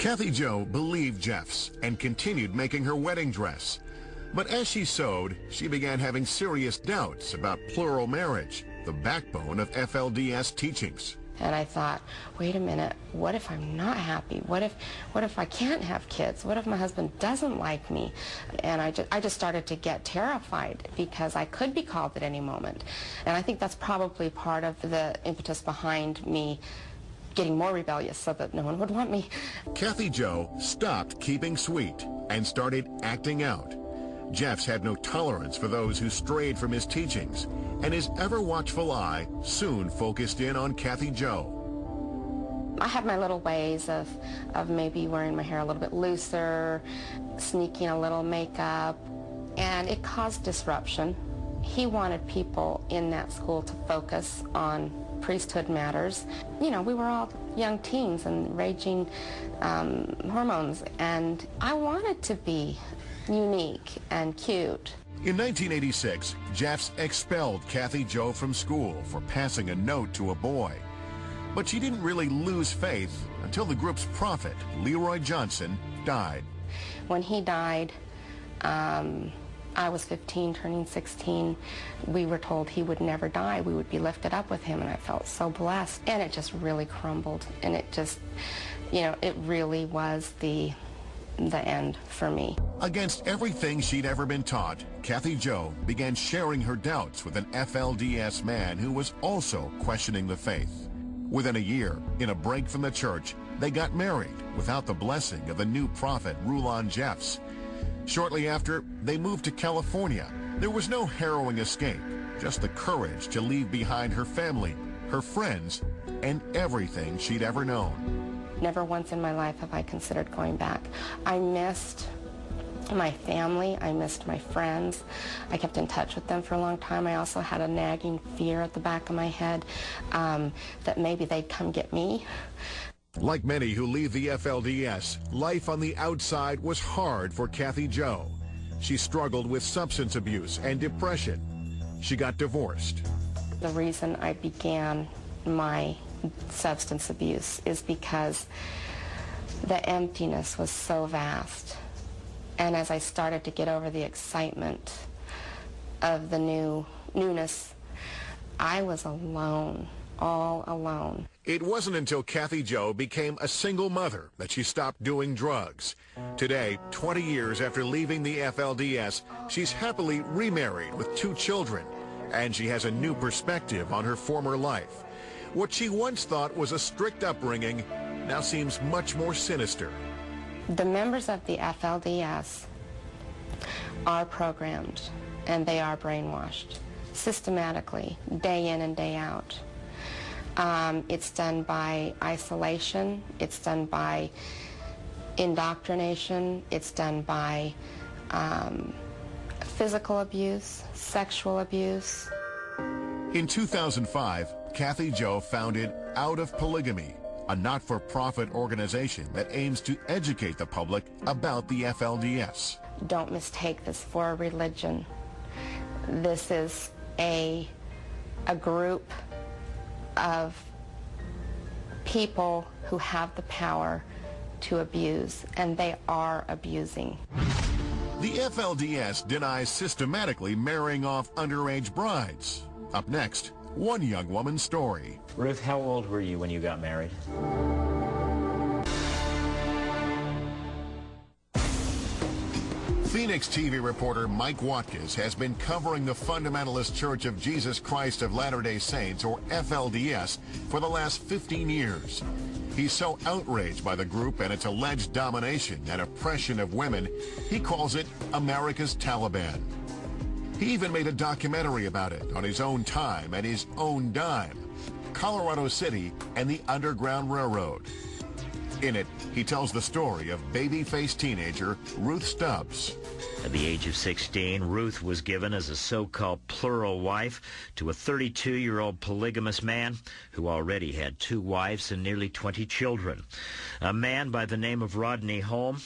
Kathy Jo believed Jeffs and continued making her wedding dress. But as she sewed, she began having serious doubts about plural marriage, the backbone of FLDS teachings. And I thought, wait a minute, what if I'm not happy? What if I can't have kids? What if my husband doesn't like me? And I just started to get terrified because I could be called at any moment. And I think that's probably part of the impetus behind me getting more rebellious so that no one would want me. Kathy Jo stopped keeping sweet and started acting out. Jeffs had no tolerance for those who strayed from his teachings, and his ever-watchful eye soon focused in on Kathy Jo. I had my little ways of maybe wearing my hair a little bit looser, sneaking a little makeup, and it caused disruption. He wanted people in that school to focus on priesthood matters. You know, we were all young teens and raging hormones, and I wanted to be unique and cute. In 1986, Jeffs expelled Kathy Jo from school for passing a note to a boy. But she didn't really lose faith until the group's prophet, Leroy Johnson, died. When he died, I was 15, turning 16. We were told he would never die. We would be lifted up with him, and I felt so blessed. And it just really crumbled, and it just, you know, it really was the end for me. Against everything she'd ever been taught, Kathy Jo began sharing her doubts with an FLDS man who was also questioning the faith. Within a year, in a break from the church, they got married without the blessing of the new prophet, Rulon Jeffs. Shortly after, they moved to California. There was no harrowing escape, just the courage to leave behind her family, her friends, and everything she'd ever known. Never once in my life have I considered going back. I missed my family. I missed my friends. I kept in touch with them for a long time. I also had a nagging fear at the back of my head that maybe they'd come get me. Like many who leave the FLDS, life on the outside was hard for Kathy Jo. She struggled with substance abuse and depression. She got divorced. The reason I began my substance abuse is because the emptiness was so vast. And as I started to get over the excitement of the newness, I was alone, all alone. It wasn't until Kathy Jo became a single mother that she stopped doing drugs. Today, 20 years after leaving the FLDS, she's happily remarried with 2 children, and she has a new perspective on her former life. What she once thought was a strict upbringing now seems much more sinister. The members of the FLDS are programmed, and they are brainwashed systematically, day in and day out. It's done by isolation, it's done by indoctrination, it's done by physical abuse, sexual abuse. In 2005, Kathy Jo founded Out of Polygamy, a not-for-profit organization that aims to educate the public about the FLDS. Don't mistake this for a religion. This is a group of people who have the power to abuse, and they are abusing. The FLDS denies systematically marrying off underage brides. Up next, one young woman's story. Ruth, how old were you when you got married? Phoenix TV reporter Mike Watkins has been covering the Fundamentalist Church of Jesus Christ of Latter-day Saints, or FLDS, for the last 15 years. He's so outraged by the group and its alleged domination and oppression of women, he calls it America's Taliban. He even made a documentary about it on his own time and his own dime, Colorado City and the Underground Railroad. In it, he tells the story of baby-faced teenager Ruth Stubbs. At the age of 16, Ruth was given as a so-called plural wife to a 32-year-old polygamous man who already had 2 wives and nearly 20 children. A man by the name of Rodney Holm,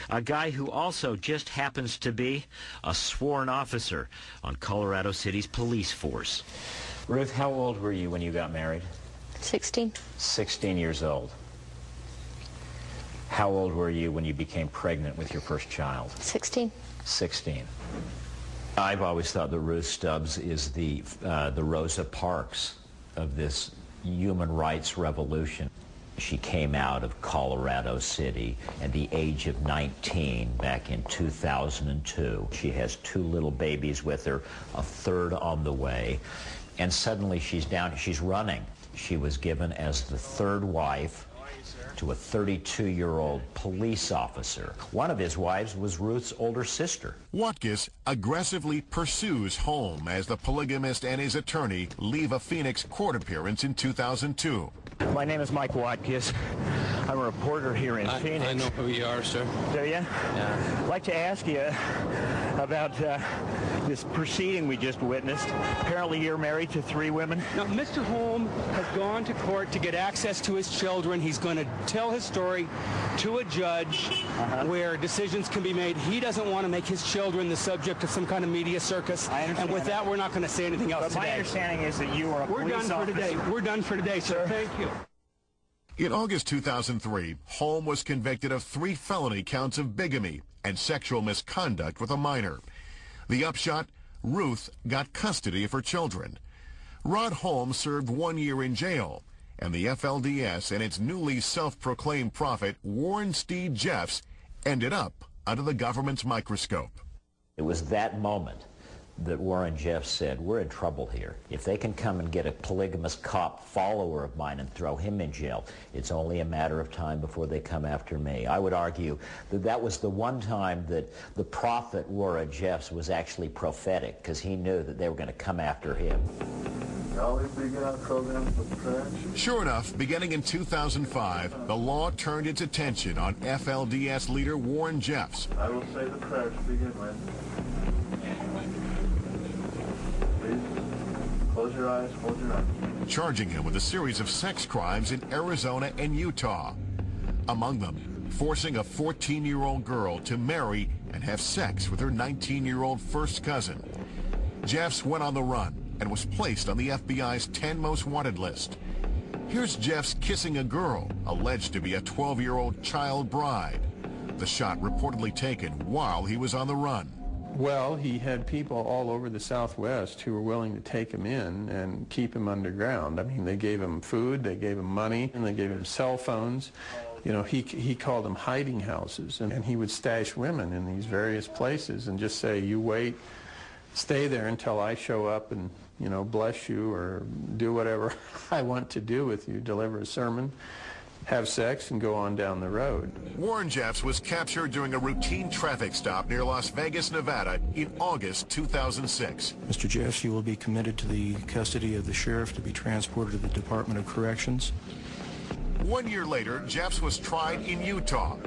a guy who also just happens to be a sworn officer on Colorado City's police force. Ruth, how old were you when you got married? 16. 16 years old. How old were you when you became pregnant with your first child? 16. 16. I've always thought that Ruth Stubbs is the Rosa Parks of this human rights revolution. She came out of Colorado City at the age of 19 back in 2002. She has 2 little babies with her, a third on the way, and suddenly she's running. She was given as the 3rd wife to a 32-year-old police officer. One of his wives was Ruth's older sister. Watkins aggressively pursues Holm as the polygamist and his attorney leave a Phoenix court appearance in 2002. My name is Mike Watkins. I'm a reporter here in Phoenix. I know who you are, sir. Do you? Yeah. I'd like to ask you about this proceeding we just witnessed. Apparently you're married to 3 women. Now, Mr. Holm has gone to court to get access to his children. He's going to tell his story to a judge where decisions can be made. He doesn't want to make his children the subject of some kind of media circus. And with that, we're not going to say anything else But today. my understanding is that you are a police officer. We're done for today, sir. Thank you. In August 2003, Holm was convicted of 3 felony counts of bigamy and sexual misconduct with a minor. The upshot, Ruth got custody of her children. Rod Holm served 1 year in jail, and the FLDS and its newly self-proclaimed prophet, Warren Steed Jeffs, ended up under the government's microscope. It was that moment that Warren Jeffs said, we're in trouble here. If they can come and get a polygamous cop follower of mine and throw him in jail, it's only a matter of time before they come after me. I would argue that that was the one time that the prophet Warren Jeffs was actually prophetic, because he knew that they were going to come after him. Sure enough, beginning in 2005, the law turned its attention on FLDS leader Warren Jeffs. I will say the prayer to begin with. Close your eyes, hold your eyes. Charging him with a series of sex crimes in Arizona and Utah. Among them, forcing a 14-year-old girl to marry and have sex with her 19-year-old first cousin. Jeffs went on the run and was placed on the FBI's 10 most wanted list. Here's Jeffs kissing a girl alleged to be a 12-year-old child bride. The shot reportedly taken while he was on the run. Well, he had people all over the Southwest who were willing to take him in and keep him underground. I mean, they gave him food, they gave him money, and they gave him cell phones. You know, he called them hiding houses, and he would stash women in these various places and just say, you wait, stay there until I show up and, you know, bless you or do whatever I want to do with you, deliver a sermon, have sex, and go on down the road. Warren Jeffs was captured during a routine traffic stop near Las Vegas, Nevada in August 2006. Mr. Jeffs, you will be committed to the custody of the sheriff to be transported to the Department of Corrections. 1 year later, Jeffs was tried in Utah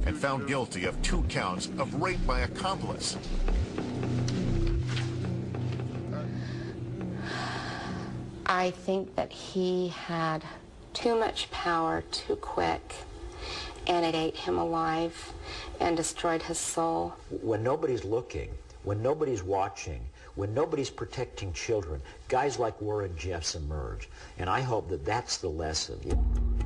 and found guilty of 2 counts of rape by accomplice. I think that he had too much power too quick, and it ate him alive and destroyed his soul. When nobody's looking, when nobody's watching, when nobody's protecting children, guys like Warren Jeffs emerge. And I hope that that's the lesson.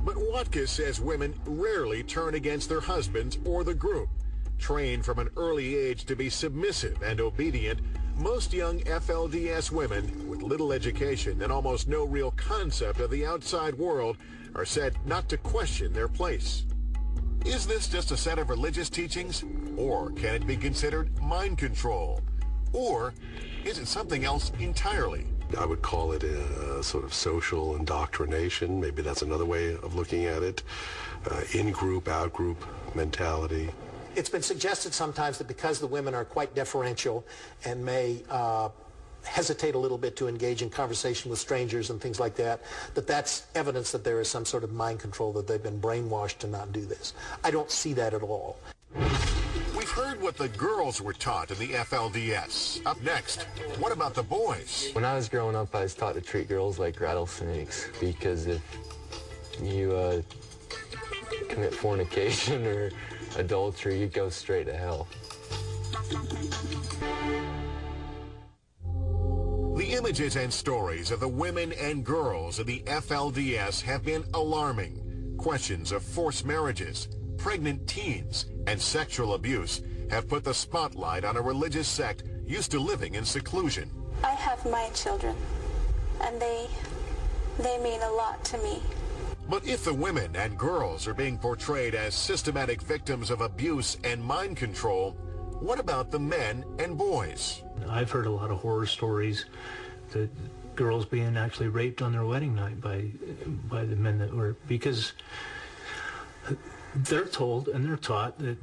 But Watkins says women rarely turn against their husbands or the group. Trained from an early age to be submissive and obedient, most young FLDS women with little education and almost no real concept of the outside world are said not to question their place. Is this just a set of religious teachings, or can it be considered mind control? Or is it something else entirely? I would call it a sort of social indoctrination. Maybe that's another way of looking at it. In-group, out-group mentality. It's been suggested sometimes that because the women are quite deferential and may hesitate a little bit to engage in conversation with strangers and things like that, that's evidence that there is some sort of mind control, that they've been brainwashed to not do this. I don't see that at all. We've heard what the girls were taught in the FLDS. Up next, what about the boys? When I was growing up, I was taught to treat girls like rattlesnakes, because if you commit fornication or adultery, you go straight to hell. The images and stories of the women and girls of the FLDS have been alarming. Questions of forced marriages, pregnant teens and sexual abuse have put the spotlight on a religious sect used to living in seclusion. I have my children, and they mean a lot to me. But if the women and girls are being portrayed as systematic victims of abuse and mind control, what about the men and boys? I've heard a lot of horror stories that girls being actually raped on their wedding night by the men that were, because they're told and they're taught that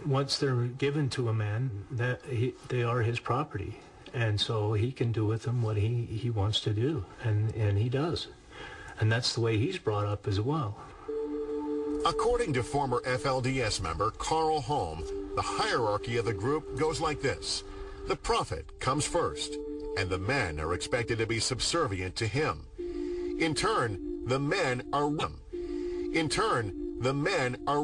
once they're given to a man, that they are his property, and so he can do with them what he wants to do, and he does. And that's the way he's brought up as well. According to former FLDS member Carl Holm, the hierarchy of the group goes like this. The prophet comes first, and the men are expected to be subservient to him. In turn, the men are